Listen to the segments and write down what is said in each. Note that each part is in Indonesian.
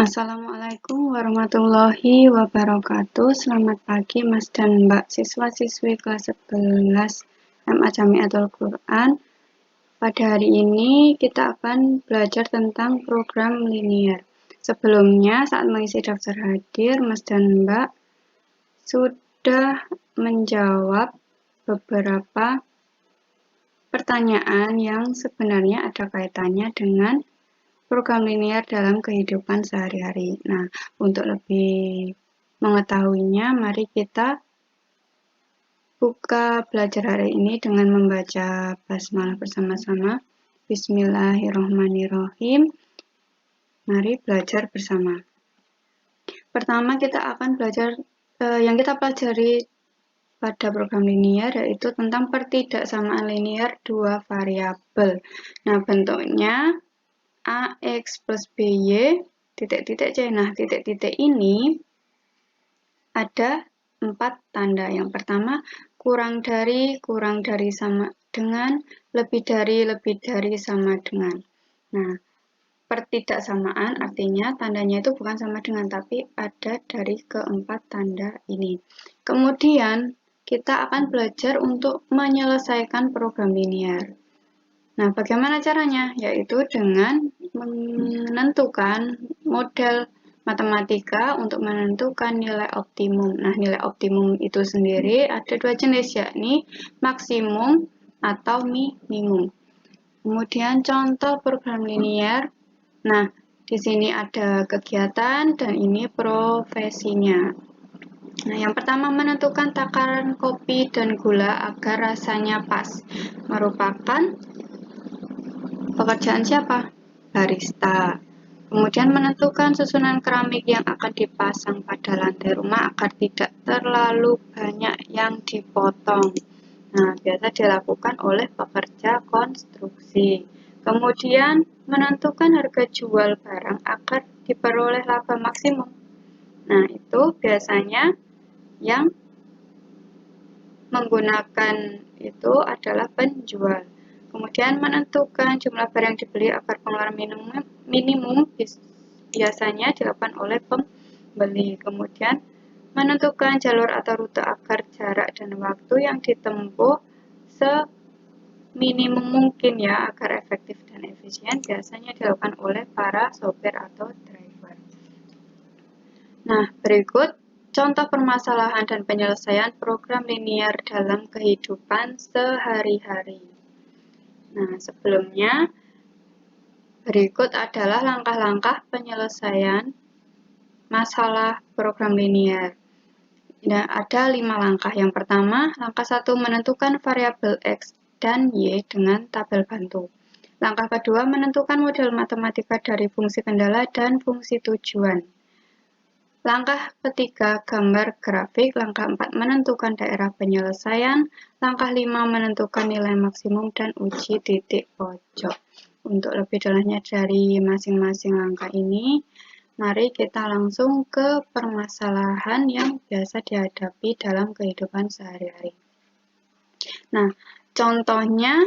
Assalamualaikum warahmatullahi wabarakatuh. Selamat pagi Mas dan Mbak siswa-siswi kelas 11 MA Jamiatul Quran. Pada hari ini kita akan belajar tentang program linear. Sebelumnya saat mengisi daftar hadir, Mas dan Mbak sudah menjawab beberapa pertanyaan yang sebenarnya ada kaitannya dengan program linear dalam kehidupan sehari-hari. Nah, untuk lebih mengetahuinya, mari kita buka belajar hari ini dengan membaca basmalah bersama-sama. Bismillahirrahmanirrahim. Mari belajar bersama. Pertama kita akan belajar yang kita pelajari pada program linear yaitu tentang pertidaksamaan linear dua variabel. Nah, bentuknya AX plus BY titik-titik C. Nah, titik-titik ini ada 4 tanda. Yang pertama, kurang dari sama dengan, lebih dari sama dengan. Nah, pertidaksamaan artinya tandanya itu bukan sama dengan, tapi ada dari keempat tanda ini. Kemudian, kita akan belajar untuk menyelesaikan program linear. Nah, bagaimana caranya? Yaitu dengan menentukan model matematika untuk menentukan nilai optimum. Nah, nilai optimum itu sendiri ada dua jenis, yakni maksimum atau minimum. Kemudian contoh program linear. Nah, di sini ada kegiatan dan ini profesinya. Nah, yang pertama menentukan takaran kopi dan gula agar rasanya pas. Merupakan pekerjaan siapa? Barista. Kemudian menentukan susunan keramik yang akan dipasang pada lantai rumah agar tidak terlalu banyak yang dipotong. Nah, biasa dilakukan oleh pekerja konstruksi. Kemudian menentukan harga jual barang agar diperoleh laba maksimum. Nah, itu biasanya yang menggunakan itu adalah penjual. Kemudian menentukan jumlah barang yang dibeli agar pengeluaran minimum biasanya dilakukan oleh pembeli. Kemudian menentukan jalur atau rute agar jarak dan waktu yang ditempuh seminimum mungkin ya, agar efektif dan efisien, biasanya dilakukan oleh para sopir atau driver. Nah, berikut contoh permasalahan dan penyelesaian program linear dalam kehidupan sehari-hari. Nah, sebelumnya berikut adalah langkah-langkah penyelesaian masalah program linear. Nah, ada 5 langkah. Yang pertama, langkah 1 menentukan variabel X dan Y dengan tabel bantu. Langkah kedua, menentukan model matematika dari fungsi kendala dan fungsi tujuan. Langkah ketiga, gambar grafik. Langkah 4, menentukan daerah penyelesaian. Langkah 5, menentukan nilai maksimum dan uji titik pojok. Untuk lebih dalamnya dari masing-masing langkah ini, mari kita langsung ke permasalahan yang biasa dihadapi dalam kehidupan sehari-hari. Nah, contohnya,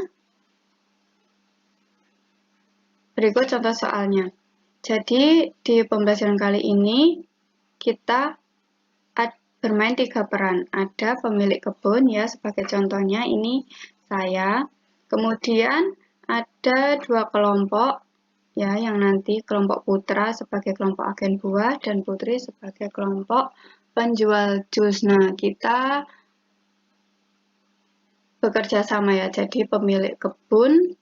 berikut contoh soalnya. Jadi, di pembelajaran kali ini, kita bermain 3 peran. Ada pemilik kebun ya, sebagai contohnya ini saya. Kemudian ada 2 kelompok ya, yang nanti kelompok putra sebagai kelompok agen buah dan putri sebagai kelompok penjual jus. Nah, kita bekerja sama ya. Jadi pemilik kebun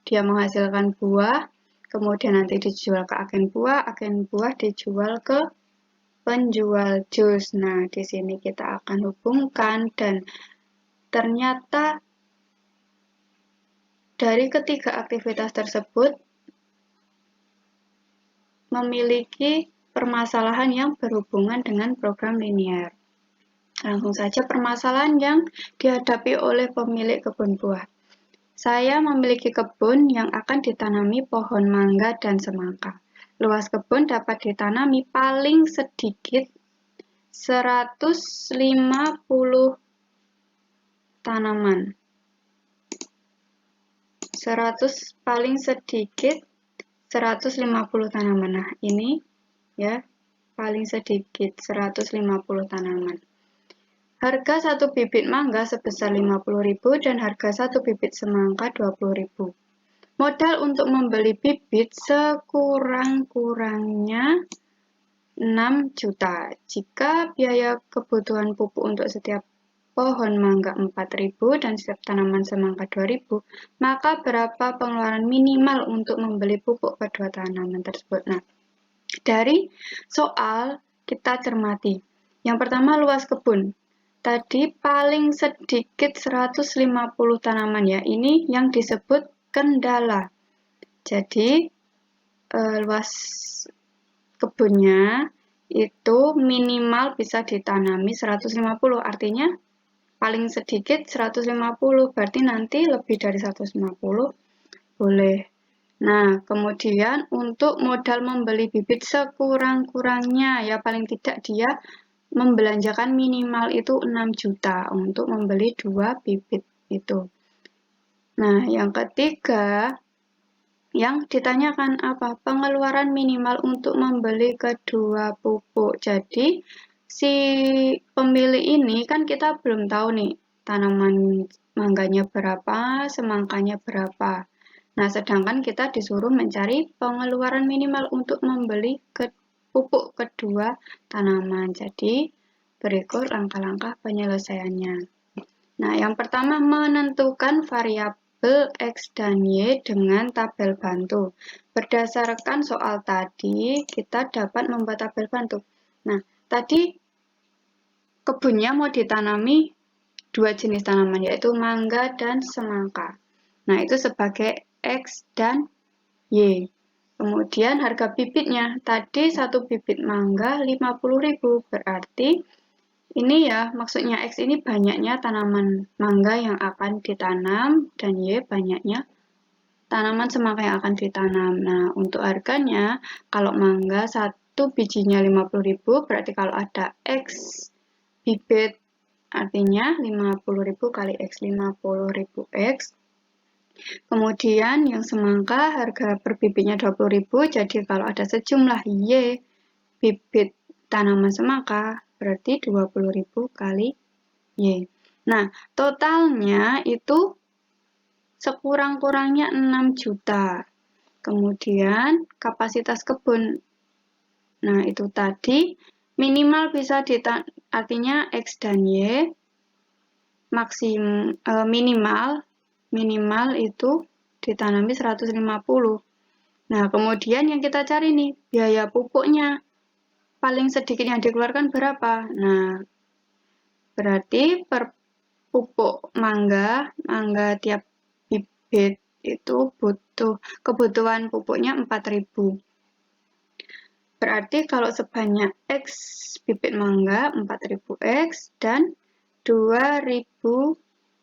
dia menghasilkan buah, kemudian nanti dijual ke agen buah dijual ke penjual jus. Nah, di sini kita akan hubungkan dan ternyata dari ketiga aktivitas tersebut memiliki permasalahan yang berhubungan dengan program linear. Langsung saja permasalahan yang dihadapi oleh pemilik kebun buah. Saya memiliki kebun yang akan ditanami pohon mangga dan semangka. Luas kebun dapat ditanami paling sedikit 150 tanaman. Paling sedikit 150 tanaman. Nah, ini ya, paling sedikit 150 tanaman. Harga satu bibit mangga sebesar 50.000 dan harga satu bibit semangka 20.000. Modal untuk membeli bibit sekurang-kurangnya 6 juta. Jika biaya kebutuhan pupuk untuk setiap pohon mangga 4.000 dan setiap tanaman semangka 2.000, maka berapa pengeluaran minimal untuk membeli pupuk kedua tanaman tersebut? Nah, dari soal kita cermati. Yang pertama, luas kebun. Tadi paling sedikit 150 tanaman ya. Ini yang disebut kendala. Jadi luas kebunnya itu minimal bisa ditanami 150. Artinya paling sedikit 150. Berarti nanti lebih dari 150 boleh. Nah, kemudian untuk modal membeli bibit sekurang-kurangnya ya paling tidak dia membelanjakan minimal itu 6 juta untuk membeli 2 bibit itu. Nah, yang ketiga, yang ditanyakan apa? Pengeluaran minimal untuk membeli kedua pupuk. Jadi, si pemilih ini kan kita belum tahu nih, tanaman mangganya berapa, semangkanya berapa. Nah, sedangkan kita disuruh mencari pengeluaran minimal untuk membeli pupuk kedua tanaman. Jadi, berikut langkah-langkah penyelesaiannya. Nah, yang pertama menentukan variabel X dan Y dengan tabel bantu. Berdasarkan soal tadi, kita dapat membuat tabel bantu. Nah, tadi kebunnya mau ditanami 2 jenis tanaman, yaitu mangga dan semangka. Nah, itu sebagai X dan Y. Kemudian harga bibitnya, tadi satu bibit mangga 50.000, berarti ini ya, maksudnya X ini banyaknya tanaman mangga yang akan ditanam, dan Y banyaknya tanaman semangka yang akan ditanam. Nah, untuk harganya, kalau mangga satu bijinya 50.000, berarti kalau ada X bibit, artinya 50.000 kali X, 50.000 X. Kemudian yang semangka harga per bibitnya 20.000, jadi kalau ada sejumlah Y bibit tanaman semangka berarti 20.000 kali Y. Nah, totalnya itu sekurang-kurangnya 6 juta. Kemudian kapasitas kebun. Nah, itu tadi minimal bisa artinya X dan Y minimal itu ditanami 150. Nah, kemudian yang kita cari nih, biaya pupuknya paling sedikit yang dikeluarkan berapa? Nah, berarti per pupuk mangga tiap bibit itu kebutuhan pupuknya 4.000. Berarti kalau sebanyak X bibit mangga 4.000 X dan 2.000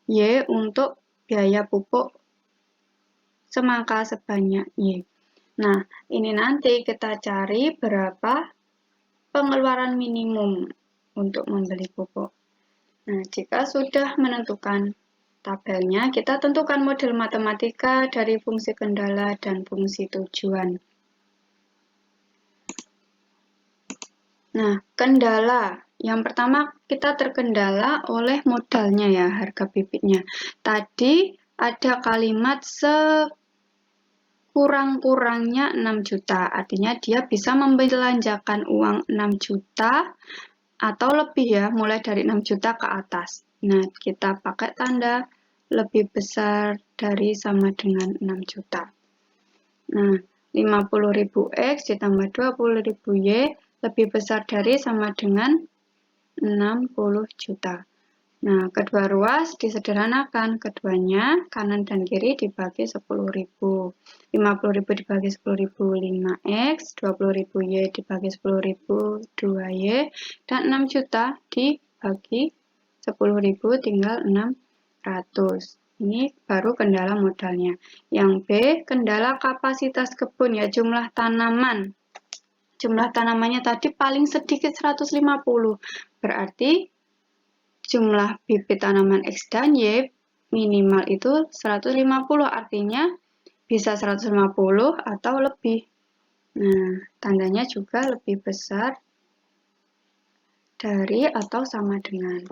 Y untuk biaya pupuk semangka sebanyak Y. Nah, ini nanti kita cari berapa pengeluaran minimum untuk membeli pupuk. Nah, jika sudah menentukan tabelnya, kita tentukan model matematika dari fungsi kendala dan fungsi tujuan. Nah, kendala. Yang pertama, kita terkendala oleh modalnya ya, harga bibitnya. Tadi ada kalimat sekurang-kurangnya 6 juta. Artinya dia bisa membelanjakan uang 6 juta atau lebih ya, mulai dari 6 juta ke atas. Nah, kita pakai tanda lebih besar dari sama dengan 6 juta. Nah, 50.000 X ditambah 20.000 Y lebih besar dari sama dengan 60 juta. Nah, kedua ruas disederhanakan. Keduanya kanan dan kiri dibagi 10.000. 50.000 dibagi 10.000 5X, 20.000 Y dibagi 10.000 2Y, dan 6 juta dibagi 10.000 tinggal 600. Ini baru kendala modalnya. Yang B, kendala kapasitas kebun ya, jumlah tanaman. Jumlah tanamannya tadi paling sedikit 150. Berarti jumlah bibit tanaman X dan Y minimal itu 150. Artinya bisa 150 atau lebih. Nah, tandanya juga lebih besar dari atau sama dengan.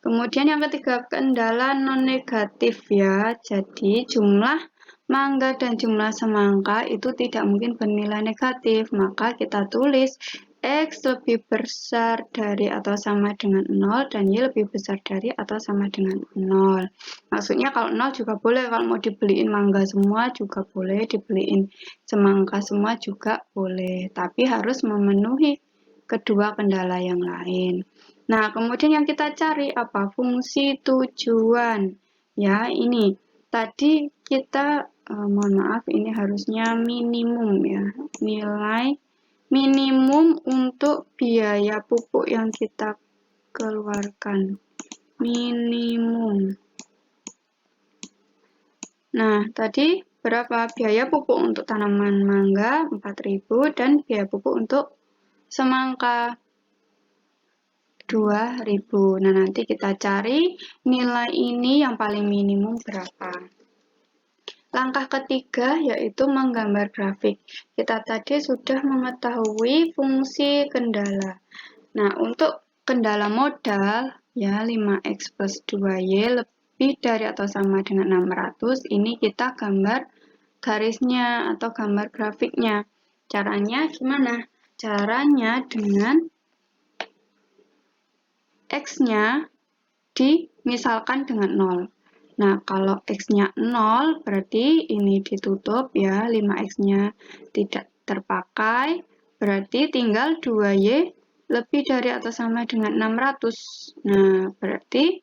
Kemudian yang ketiga, kendala non-negatif ya. Jadi jumlah mangga dan jumlah semangka itu tidak mungkin bernilai negatif. Maka kita tulis X lebih besar dari atau sama dengan 0 dan Y lebih besar dari atau sama dengan 0. Maksudnya kalau 0 juga boleh, kalau mau dibeliin mangga semua juga boleh, dibeliin semangka semua juga boleh. Tapi harus memenuhi kedua kendala yang lain. Nah, kemudian yang kita cari apa? Fungsi tujuan. Ya, ini. Tadi kita, mohon maaf, ini harusnya minimum ya. Nilai minimum untuk biaya pupuk yang kita keluarkan. Minimum. Nah, tadi berapa biaya pupuk untuk tanaman mangga? 4.000 dan biaya pupuk untuk semangka 2.000. Nah, nanti kita cari nilai ini yang paling minimum berapa. Langkah ketiga yaitu menggambar grafik. Kita tadi sudah mengetahui fungsi kendala. Nah, untuk kendala modal ya 5x plus 2y lebih dari atau sama dengan 600, ini kita gambar garisnya atau gambar grafiknya. Caranya gimana? Caranya dengan X-nya dimisalkan dengan 0. Nah, kalau X-nya 0, berarti ini ditutup ya, 5X-nya tidak terpakai, berarti tinggal 2Y lebih dari atau sama dengan 600. Nah, berarti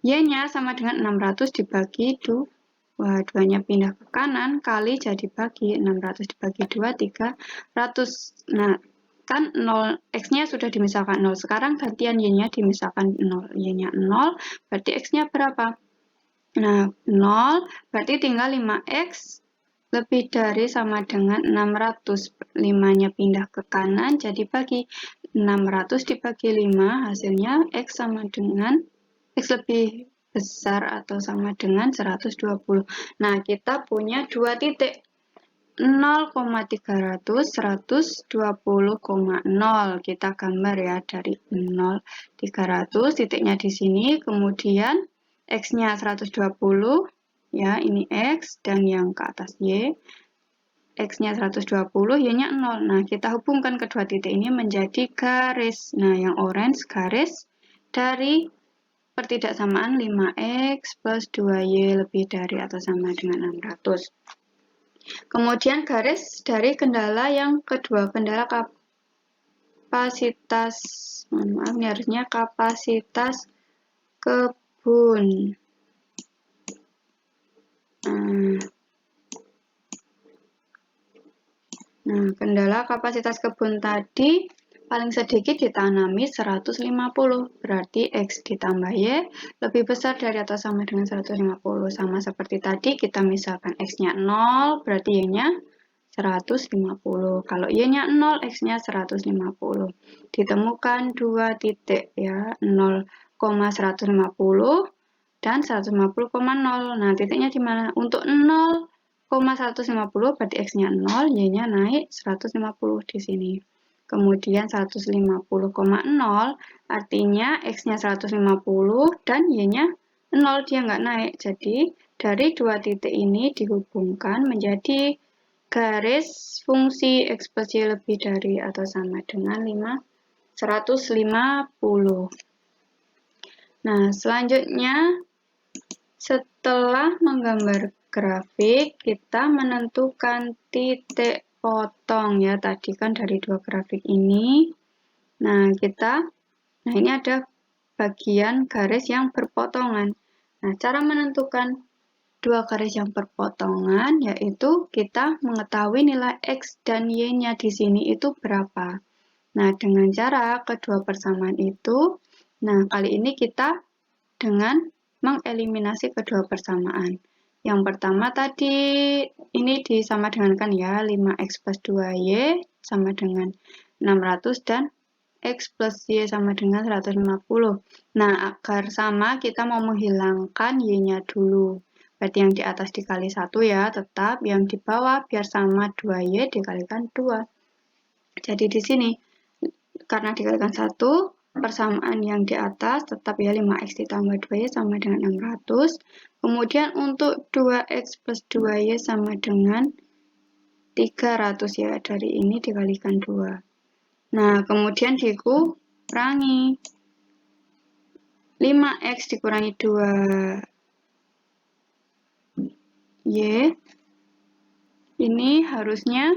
Y-nya sama dengan 600 dibagi 2. 2-nya pindah ke kanan, kali jadi bagi 600 dibagi 2, 300. Nah, kan 0, X-nya sudah dimisalkan 0. Sekarang gantian Y-nya dimisalkan 0. Y-nya 0, berarti X-nya berapa? Nah, 0, berarti tinggal 5X lebih dari sama dengan 600. 5-nya pindah ke kanan, jadi bagi 600 dibagi 5, hasilnya X sama dengan X lebih besar atau sama dengan 120. Nah, kita punya dua titik. 0,300, 120,0. Kita gambar ya dari 0, 300, titiknya di sini, kemudian X-nya 120, ya ini X, dan yang ke atas Y. X-nya 120, Y-nya 0. Nah, kita hubungkan kedua titik ini menjadi garis. Nah, yang orange garis dari pertidaksamaan 5X plus 2Y lebih dari atau sama dengan 600. Kemudian garis dari kendala yang kedua, kendala kapasitas, mohon maaf ini harusnya kapasitas kebun. Nah, kendala kapasitas kebun tadi paling sedikit ditanami 150, berarti X ditambah Y lebih besar dari atau sama dengan 150. Sama seperti tadi, kita misalkan X-nya 0, berarti Y-nya 150. Kalau Y-nya 0, X-nya 150. Ditemukan dua titik ya, 0,150 dan 150,0. Nah, titiknya di mana? Untuk 0,150 berarti X-nya 0, Y-nya naik 150 di sini. Kemudian 150,0 artinya X-nya 150 dan Y-nya 0, dia nggak naik. Jadi, dari dua titik ini dihubungkan menjadi garis fungsi X plus Y lebih dari atau sama dengan 150. Nah, selanjutnya setelah menggambar grafik, kita menentukan titik potong ya. Tadi kan dari dua grafik ini. Nah, ini ada bagian garis yang berpotongan. Nah, cara menentukan dua garis yang berpotongan yaitu kita mengetahui nilai X dan Y-nya di sini itu berapa. Nah, dengan cara kedua persamaan itu, nah kali ini kita dengan mengeliminasi kedua persamaan. Yang pertama tadi ini disama dengankan ya, 5X plus 2Y sama dengan 600 dan X plus Y sama dengan 150. Nah, agar sama kita mau menghilangkan Y-nya dulu. Berarti yang di atas dikali 1 ya, tetap yang di bawah biar sama 2Y dikalikan 2. Jadi di sini karena dikalikan 1, persamaan yang di atas tetap ya 5x ditambah 2y sama dengan 600. Kemudian untuk 2x plus 2y sama dengan 300 ya, dari ini dikalikan 2. Nah, kemudian dikurangi 5x dikurangi 2y, ini harusnya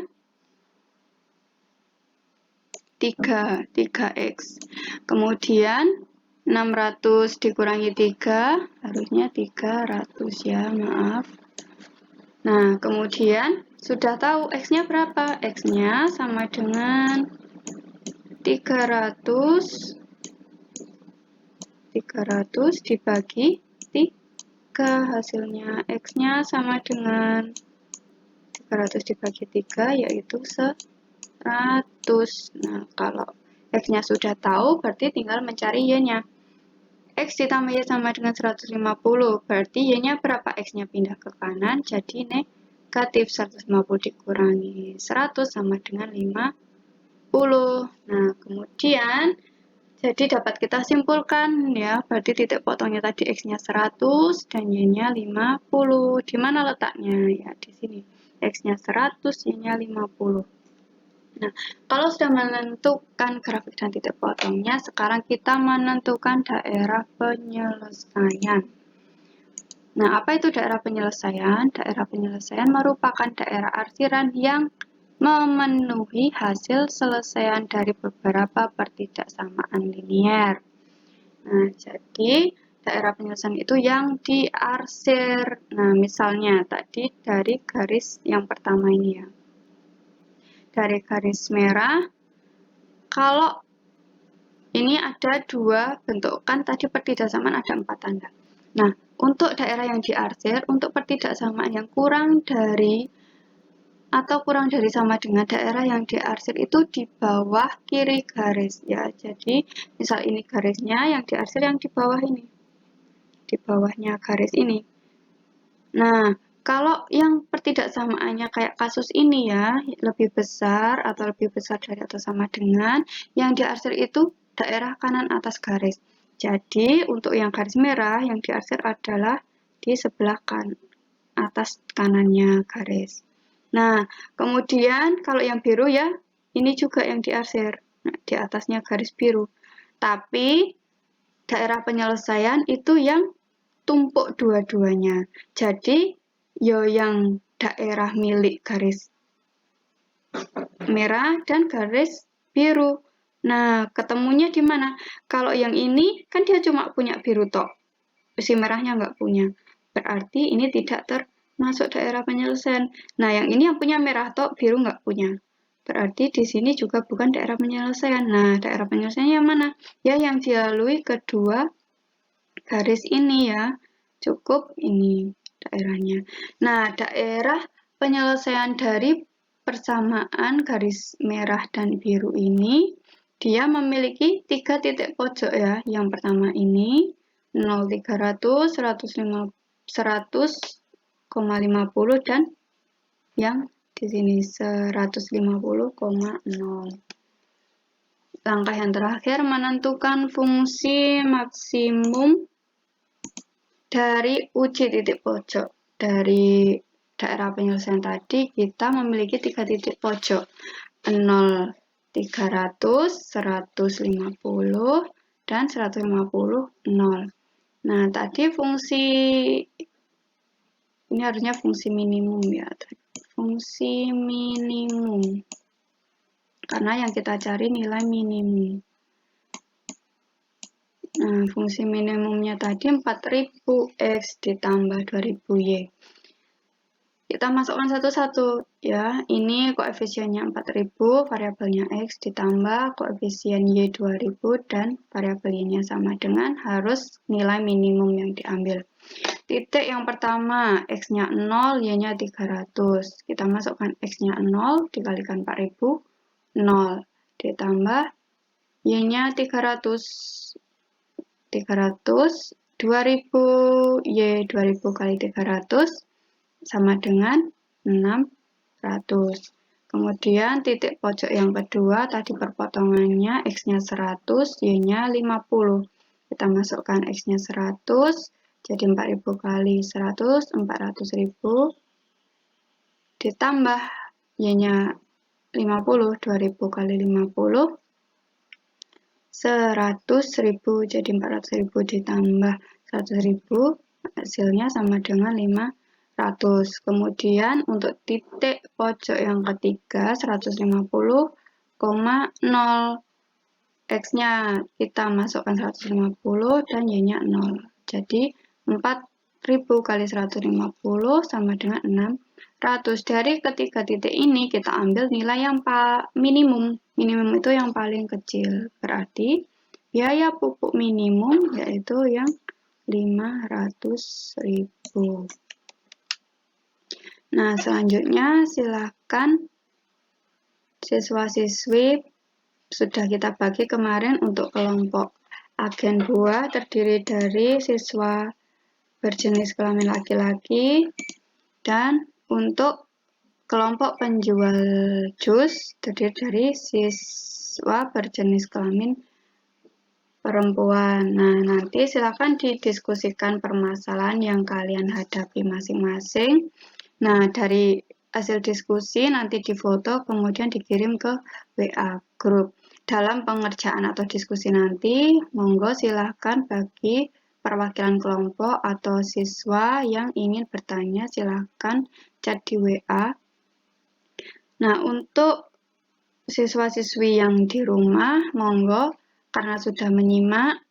3x. Kemudian 600 dikurangi 3, harusnya 300 ya, maaf. Nah, kemudian sudah tahu x-nya berapa? X-nya sama dengan 300 dibagi 3, hasilnya x-nya sama dengan 300 dibagi 3, yaitu 100. Nah, kalau x-nya sudah tahu, berarti tinggal mencari y-nya. X ditambah y sama dengan 150, berarti y-nya berapa? X-nya pindah ke kanan, jadi negatif. 150 dikurangi 100 sama dengan 50. Nah, kemudian jadi dapat kita simpulkan ya, berarti titik potongnya tadi x-nya 100 dan y-nya 50. Di mana letaknya? Ya, di sini. X-nya 100, y-nya 50. Nah, kalau sudah menentukan grafik dan titik potongnya, sekarang kita menentukan daerah penyelesaian. Nah, apa itu daerah penyelesaian? Daerah penyelesaian merupakan daerah arsiran yang memenuhi hasil selesaian dari beberapa pertidaksamaan linier. Nah, jadi daerah penyelesaian itu yang diarsir. Nah, misalnya tadi dari garis yang pertama ini ya. Dari garis merah, kalau ini ada 2 bentuk, kan tadi pertidaksamaan ada 4 tanda. Nah, untuk daerah yang diarsir, untuk pertidaksamaan yang kurang dari sama dengan daerah yang diarsir itu di bawah kiri garis ya. Jadi, misal ini garisnya, yang diarsir yang di bawah ini. Di bawahnya garis ini. Nah, kalau yang pertidaksamaannya kayak kasus ini ya, lebih besar atau lebih besar dari atau sama dengan, yang diarsir itu daerah kanan atas garis. Jadi, untuk yang garis merah, yang diarsir adalah di sebelah atas kanannya garis. Nah, kemudian kalau yang biru ya, ini juga yang diarsir. Nah, di atasnya garis biru. Tapi, daerah penyelesaian itu yang tumpuk dua-duanya. Jadi, yang daerah milik garis merah dan garis biru. Nah, ketemunya di mana? Kalau yang ini, kan dia cuma punya biru tok. Si merahnya nggak punya. Berarti ini tidak termasuk daerah penyelesaian. Nah, yang ini yang punya merah tok, biru nggak punya. Berarti di sini juga bukan daerah penyelesaian. Nah, daerah penyelesaian yang mana? Ya, yang dilalui kedua garis ini ya, cukup ini daerahnya. Nah, daerah penyelesaian dari persamaan garis merah dan biru ini, dia memiliki 3 titik pojok ya. Yang pertama ini 0,300, 100,50 dan yang di sini 150,0. Langkah yang terakhir menentukan fungsi maksimum dari uji titik pojok. Dari daerah penyelesaian tadi kita memiliki 3 titik pojok, 0, 300, 150, dan 150, 0. Nah, tadi fungsi ini harusnya fungsi minimum ya. Fungsi minimum. Karena yang kita cari nilai minimum. Nah, fungsi minimumnya tadi 4000x ditambah 2000y. Kita masukkan satu-satu ya. Ini koefisiennya 4000, variabelnya x ditambah koefisien y 2000 dan variabel y-nya sama dengan harus nilai minimum yang diambil. Titik yang pertama, x-nya 0, y-nya 300. Kita masukkan x-nya 0 dikalikan 4000, 0 ditambah y-nya 300. 2000, y 2000 kali 300 sama dengan 600. Kemudian titik pojok yang kedua tadi perpotongannya X-nya 100, Y-nya 50. Kita masukkan X-nya 100, jadi 4000 kali 100, 400.000. Ditambah Y-nya 50, 2000 kali 50, 100.000, jadi 400.000 ditambah 100.000, hasilnya sama dengan 500. Kemudian untuk titik pojok yang ketiga 150,0, X-nya kita masukkan 150 dan Y-nya 0. Jadi 4000 kali 150 sama dengan 600. Dari ketiga titik ini kita ambil nilai yang minimum. Minimum itu yang paling kecil. Berarti biaya pupuk minimum yaitu yang 500.000. Nah, selanjutnya silakan siswa-siswi sudah kita bagi kemarin untuk kelompok agen buah terdiri dari siswa berjenis kelamin laki-laki, dan untuk kelompok penjual jus terdiri dari siswa berjenis kelamin perempuan. Nah, nanti silakan didiskusikan permasalahan yang kalian hadapi masing-masing. Nah, dari hasil diskusi nanti difoto kemudian dikirim ke WA grup. Dalam pengerjaan atau diskusi nanti, monggo silahkan bagi perwakilan kelompok atau siswa yang ingin bertanya silahkan chat di WA. Nah, untuk siswa-siswi yang di rumah, monggo karena sudah menyimak,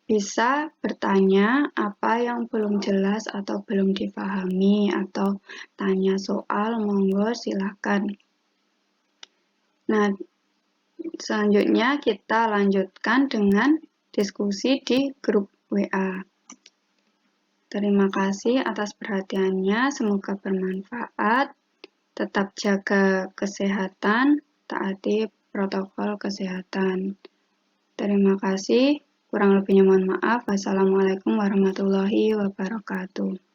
bisa bertanya apa yang belum jelas atau belum dipahami atau tanya soal, monggo silahkan. Nah, selanjutnya kita lanjutkan dengan diskusi di grup WA. Terima kasih atas perhatiannya, semoga bermanfaat. Tetap jaga kesehatan, taati protokol kesehatan. Terima kasih. Kurang lebihnya mohon maaf. Wassalamualaikum warahmatullahi wabarakatuh.